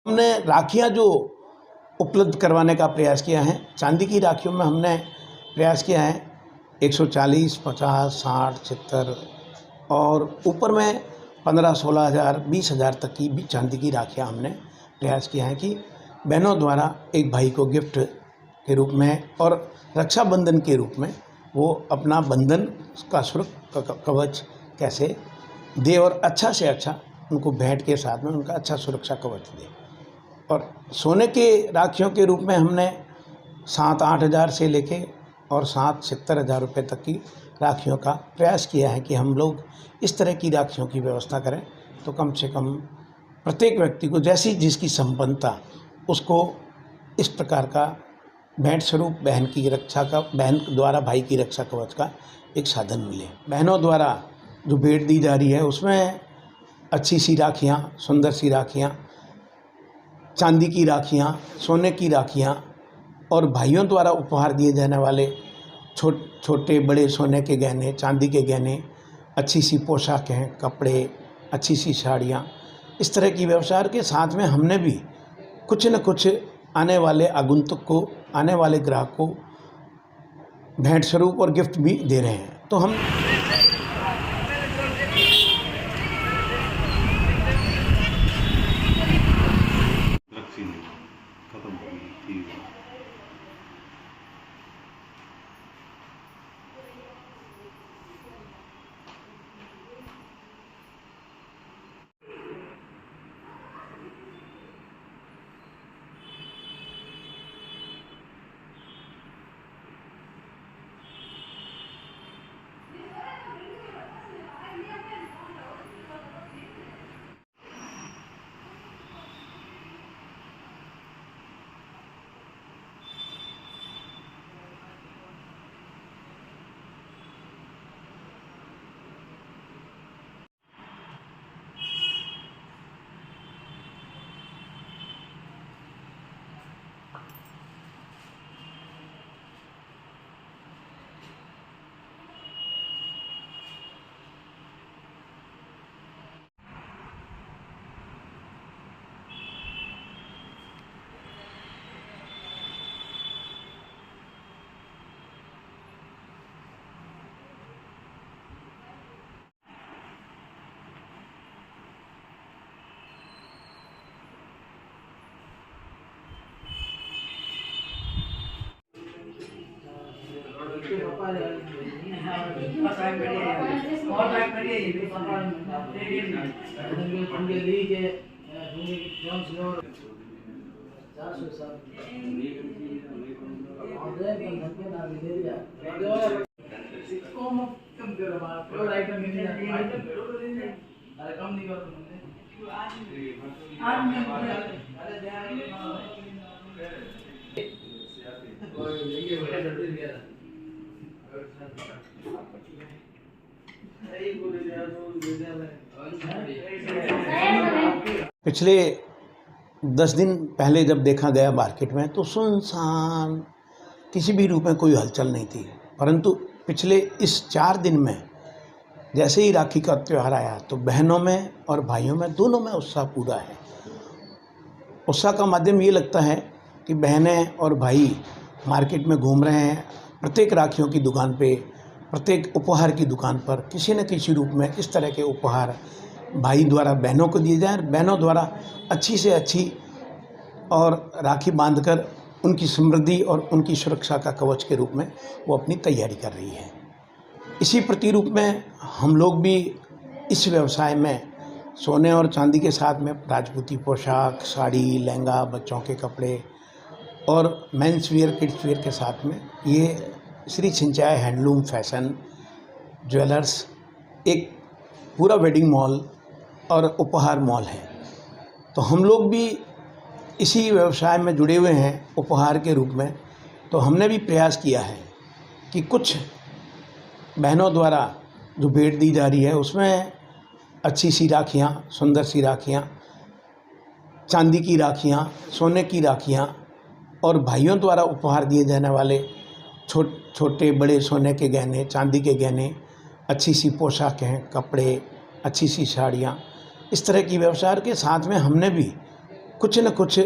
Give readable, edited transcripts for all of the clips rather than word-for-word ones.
हमने राखियाँ जो उपलब्ध करवाने का प्रयास किया है, चांदी की राखियों में हमने प्रयास किया है 140, 50, 60, 70 और ऊपर में 15-16 हज़ार 20 हज़ार तक की भी चांदी की राखियाँ हमने प्रयास किया है कि बहनों द्वारा एक भाई को गिफ्ट के रूप में और रक्षाबंधन के रूप में वो अपना बंधन का सुरक्षा कवच कैसे दे और अच्छा से अच्छा उनको भेंट के साथ में उनका अच्छा सुरक्षा कवच दे। और सोने के राखियों के रूप में हमने 7-8 हज़ार से लेके और 60-70 हज़ार रुपये तक की राखियों का प्रयास किया है कि हम लोग इस तरह की राखियों की व्यवस्था करें तो कम से कम प्रत्येक व्यक्ति को जैसी जिसकी संपन्नता उसको इस प्रकार का भेंट स्वरूप बहन की रक्षा का, बहन द्वारा भाई की रक्षा कवच का एक साधन मिले। बहनों द्वारा जो भेंट दी जा रही है उसमें अच्छी सी राखियाँ, सुंदर सी राखियाँ, चांदी की राखियाँ, सोने की राखियाँ और भाइयों द्वारा उपहार दिए जाने वाले छोटे बड़े सोने के गहने, चांदी के गहने, अच्छी सी पोशाकें, कपड़े, अच्छी सी साड़ियाँ, इस तरह की व्यवसाय के साथ में हमने भी कुछ न कुछ आने वाले आगंतुक को, आने वाले ग्राहक को भेंट स्वरूप और गिफ्ट भी दे रहे हैं। तो हम खत्म हो गई, ठीक है। पिछले 10 दिन पहले जब देखा गया मार्केट में तो सुनसान, किसी भी रूप में कोई हलचल नहीं थी। परंतु पिछले इस 4 दिन में जैसे ही राखी का त्यौहार आया तो बहनों में और भाइयों में दोनों में उत्साह पूरा है। उत्साह का माध्यम ये लगता है कि बहनें और भाई मार्केट में घूम रहे हैं, प्रत्येक राखियों की दुकान पे, प्रत्येक उपहार की दुकान पर किसी न किसी रूप में इस तरह के उपहार भाई द्वारा बहनों को दिए जाएं, बहनों द्वारा अच्छी से अच्छी और राखी बांधकर उनकी समृद्धि और उनकी सुरक्षा का कवच के रूप में वो अपनी तैयारी कर रही है। इसी प्रतिरूप में हम लोग भी इस व्यवसाय में सोने और चांदी के साथ में राजपूती पोशाक, साड़ी, लहंगा, बच्चों के कपड़े और मेंस वियर, किड्स वियर के साथ में ये श्री छिंचाया हैंडलूम फैशन ज्वेलर्स एक पूरा वेडिंग मॉल और उपहार मॉल है। तो हम लोग भी इसी व्यवसाय में जुड़े हुए हैं उपहार के रूप में। तो हमने भी प्रयास किया है कि कुछ बहनों द्वारा जो भेंट दी जा रही है उसमें अच्छी सी राखियाँ, सुंदर सी राखियाँ, चांदी की राखियाँ, सोने की राखियाँ और भाइयों द्वारा उपहार दिए जाने वाले छोटे बड़े सोने के गहने, चांदी के गहने, अच्छी सी पोशाकें, कपड़े, अच्छी सी साड़ियाँ, इस तरह की व्यवसाय के साथ में हमने भी कुछ न कुछ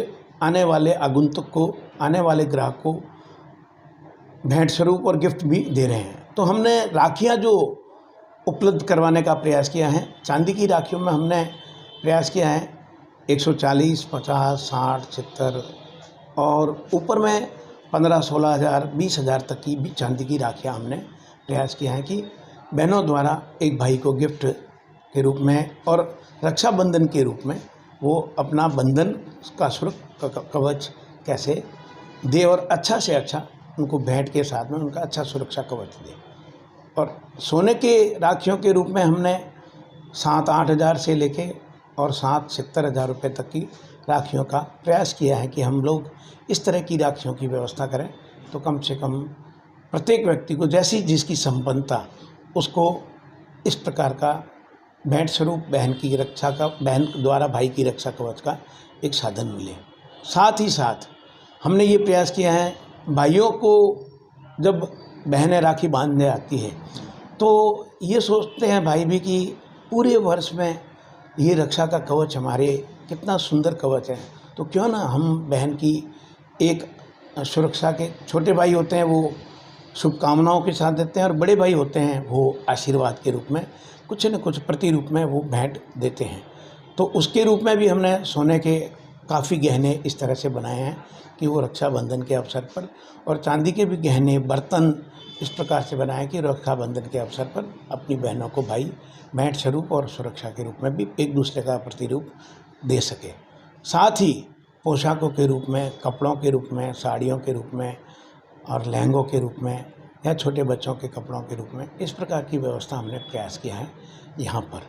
आने वाले आगंतुक को, आने वाले ग्राहक को भेंट स्वरूप और गिफ्ट भी दे रहे हैं। तो हमने राखियाँ जो उपलब्ध करवाने का प्रयास किया है, चांदी की राखियों में हमने प्रयास किया है 140, 50, 60, 70 और ऊपर में 15-16 हज़ार, 20 हज़ार तक की भी चांदी की राखियाँ हमने प्रयास किया है कि बहनों द्वारा एक भाई को गिफ्ट के रूप में और रक्षाबंधन के रूप में वो अपना बंधन का सुरक्षा कवच कैसे दे और अच्छा से अच्छा उनको भेंट के साथ में उनका अच्छा सुरक्षा कवच दे। और सोने के राखियों के रूप में हमने 7-8 हज़ार से लेके और 60-70 हज़ार रुपये तक की राखियों का प्रयास किया है कि हम लोग इस तरह की राखियों की व्यवस्था करें तो कम से कम प्रत्येक व्यक्ति को जैसी जिसकी संपन्नता उसको इस प्रकार का भेंट स्वरूप बहन की रक्षा का, बहन द्वारा भाई की रक्षा कवच का एक साधन मिले। साथ ही साथ हमने ये प्रयास किया है, भाइयों को जब बहनें राखी बांधने आती है तो ये सोचते हैं भाई भी कि पूरे वर्ष में ये रक्षा का कवच हमारे कितना सुंदर कवच है, तो क्यों ना हम बहन की एक सुरक्षा के, छोटे भाई होते हैं वो शुभकामनाओं के साथ देते हैं और बड़े भाई होते हैं वो आशीर्वाद के रूप में कुछ न कुछ प्रतिरूप में वो भेंट देते हैं। तो उसके रूप में भी हमने सोने के काफ़ी गहने इस तरह से बनाए हैं कि वो रक्षाबंधन के अवसर पर, और चांदी के भी गहने, बर्तन इस प्रकार से बनाए कि रक्षाबंधन के अवसर पर अपनी बहनों को भाई भेंट स्वरूप और सुरक्षा के रूप में भी एक दूसरे का प्रतिरूप दे सके। साथ ही पोशाकों के रूप में, कपड़ों के रूप में, साड़ियों के रूप में और लहंगों के रूप में या छोटे बच्चों के कपड़ों के रूप में, इस प्रकार की व्यवस्था हमने प्रयास किया है यहाँ पर।